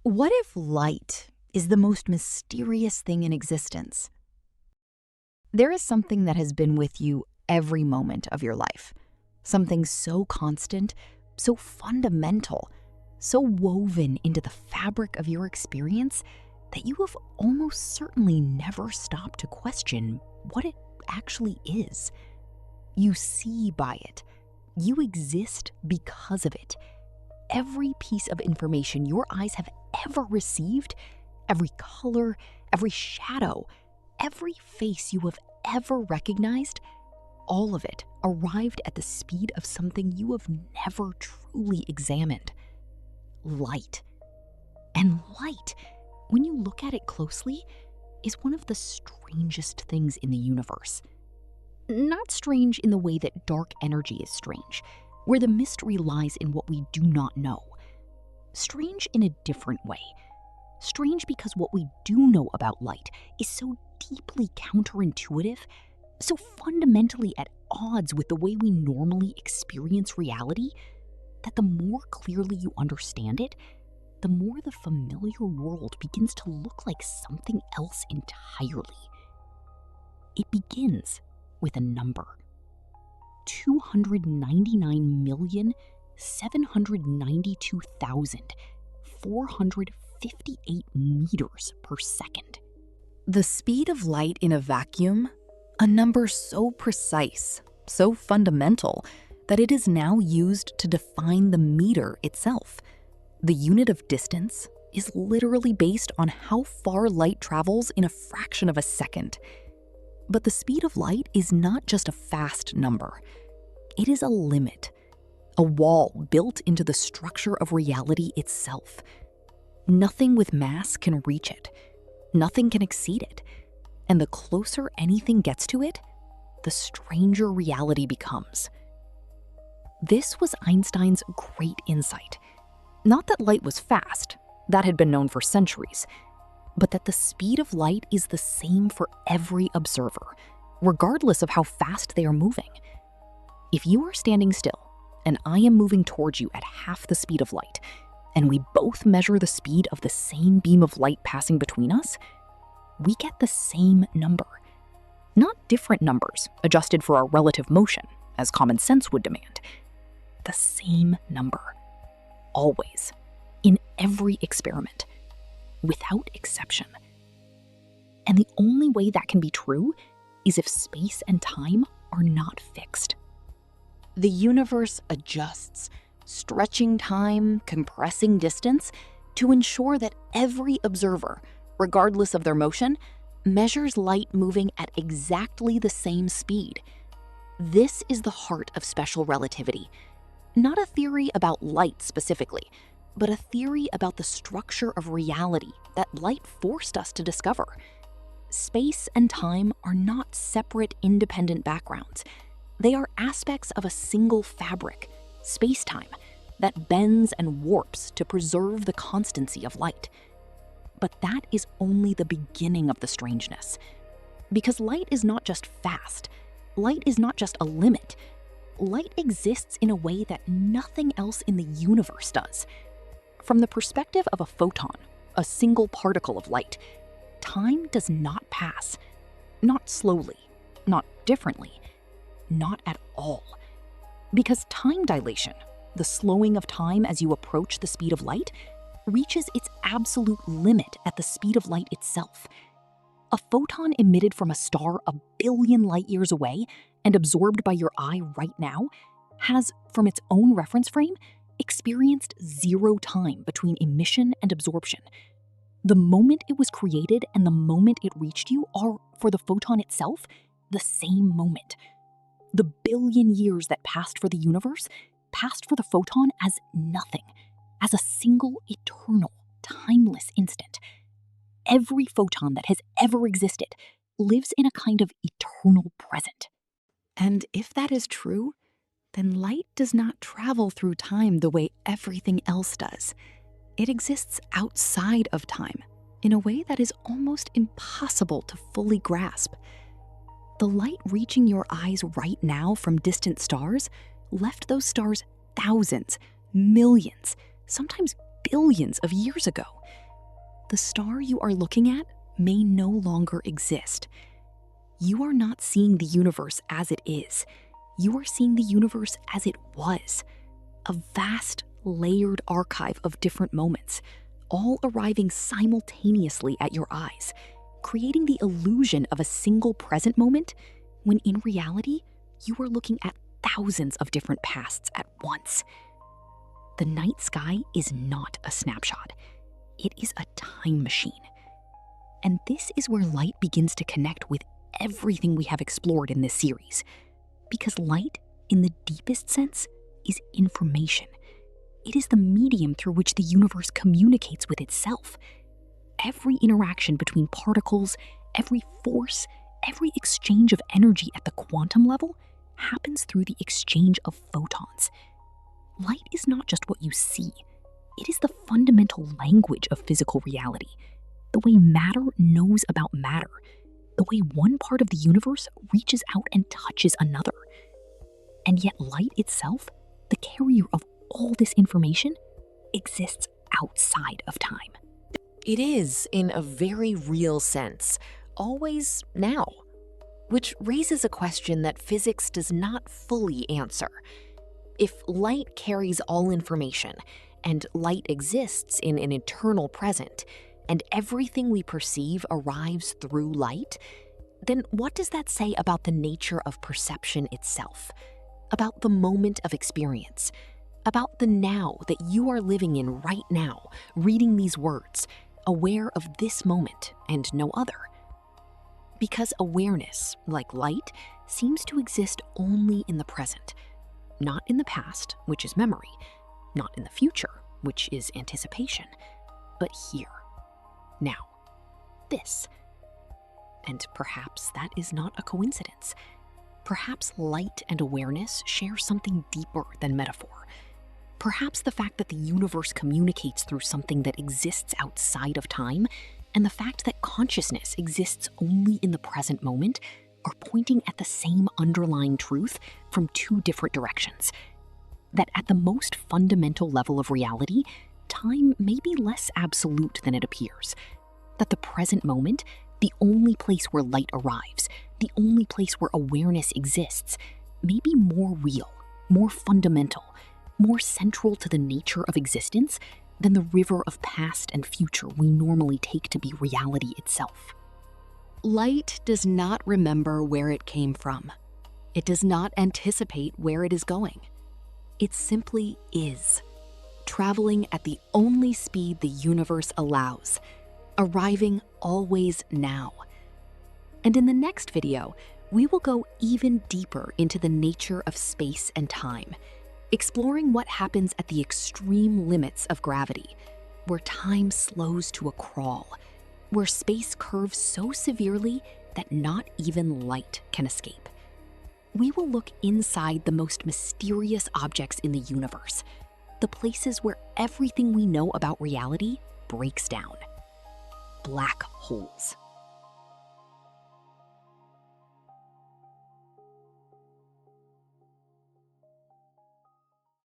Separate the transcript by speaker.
Speaker 1: What if light is the most mysterious thing in existence? There is something that has been with you every moment of your life. Something so constant, so fundamental, so woven into the fabric of your experience that you have almost certainly never stopped to question what it actually is. You see by it. You exist because of it. Every piece of information your eyes have ever received, every color, every shadow, every face you have ever recognized, all of it arrived at the speed of something you have never truly examined. Light. And light, when you look at it closely, is one of the strangest things in the universe. Not strange in the way that dark energy is strange, where the mystery lies in what we do not know. Strange in a different way. Strange because what we do know about light is so deeply counterintuitive, so fundamentally at odds with the way we normally experience reality, that the more clearly you understand it, the more the familiar world begins to look like something else entirely. It begins with a number. 299,792,458 meters per second. The speed of light in a vacuum, a number so precise, so fundamental, that it is now used to define the meter itself. The unit of distance is literally based on how far light travels in a fraction of a second. But the speed of light is not just a fast number. It is a limit, a wall built into the structure of reality itself. Nothing with mass can reach it. Nothing can exceed it. And the closer anything gets to it, the stranger reality becomes. This was Einstein's great insight. Not that light was fast, that had been known for centuries, but that the speed of light is the same for every observer, regardless of how fast they are moving. If you are standing still, and I am moving towards you at half the speed of light, and we both measure the speed of the same beam of light passing between us, we get the same number. Not different numbers adjusted for our relative motion, as common sense would demand. The same number. Always. In every experiment. Without exception. And the only way that can be true is if space and time are not fixed. The universe adjusts, stretching time, compressing distance, to ensure that every observer, regardless of their motion, measures light moving at exactly the same speed. This is the heart of special relativity. Not a theory about light specifically, but a theory about the structure of reality that light forced us to discover. Space and time are not separate, independent backgrounds. They are aspects of a single fabric, space-time, that bends and warps to preserve the constancy of light. But that is only the beginning of the strangeness. Because light is not just fast. Light is not just a limit. Light exists in a way that nothing else in the universe does. From the perspective of a photon, a single particle of light, time does not pass. Not slowly, not differently, not at all. Because time dilation, the slowing of time as you approach the speed of light, reaches its absolute limit at the speed of light itself. A photon emitted from a star a billion light years away and absorbed by your eye right now has, from its own reference frame, experienced zero time between emission and absorption. The moment it was created and the moment it reached you are, for the photon itself, the same moment. The billion years that passed for the universe passed for the photon as nothing, as a single eternal, timeless instant. Every photon that has ever existed lives in a kind of eternal present. And if that is true, then light does not travel through time the way everything else does. It exists outside of time, in a way that is almost impossible to fully grasp. The light reaching your eyes right now from distant stars left those stars thousands, millions, sometimes billions of years ago. The star you are looking at may no longer exist. You are not seeing the universe as it is. You are seeing the universe as it was. A vast, layered archive of different moments, all arriving simultaneously at your eyes, creating the illusion of a single present moment, when in reality, you are looking at thousands of different pasts at once. The night sky is not a snapshot. It is a time machine. And this is where light begins to connect with everything we have explored in this series. Because light, in the deepest sense, is information. It is the medium through which the universe communicates with itself. Every interaction between particles, every force, every exchange of energy at the quantum level happens through the exchange of photons. Light is not just what you see. It is the fundamental language of physical reality. The way matter knows about matter. The way one part of the universe reaches out and touches another. And yet light itself, the carrier of all this information, exists outside of time.
Speaker 2: It is, in a very real sense, always now. Which raises a question that physics does not fully answer. If light carries all information, and light exists in an eternal present, and everything we perceive arrives through light, then what does that say about the nature of perception itself? About the moment of experience? About the now that you are living in right now, reading these words, aware of this moment and no other? Because awareness, like light, seems to exist only in the present, not in the past, which is memory, not in the future, which is anticipation, but here, now, this. And perhaps that is not a coincidence. Perhaps light and awareness share something deeper than metaphor. Perhaps the fact that the universe communicates through something that exists outside of time, and the fact that consciousness exists only in the present moment, are pointing at the same underlying truth from two different directions. That at the most fundamental level of reality, time may be less absolute than it appears. That the present moment, the only place where light arrives, the only place where awareness exists, may be more real, more fundamental, more central to the nature of existence than the river of past and future we normally take to be reality itself.
Speaker 1: Light does not remember where it came from. It does not anticipate where it is going. It simply is, traveling at the only speed the universe allows, arriving always now. And in the next video, we will go even deeper into the nature of space and time, exploring what happens at the extreme limits of gravity, where time slows to a crawl, where space curves so severely that not even light can escape. We will look inside the most mysterious objects in the universe, the places where everything we know about reality breaks down. Black holes.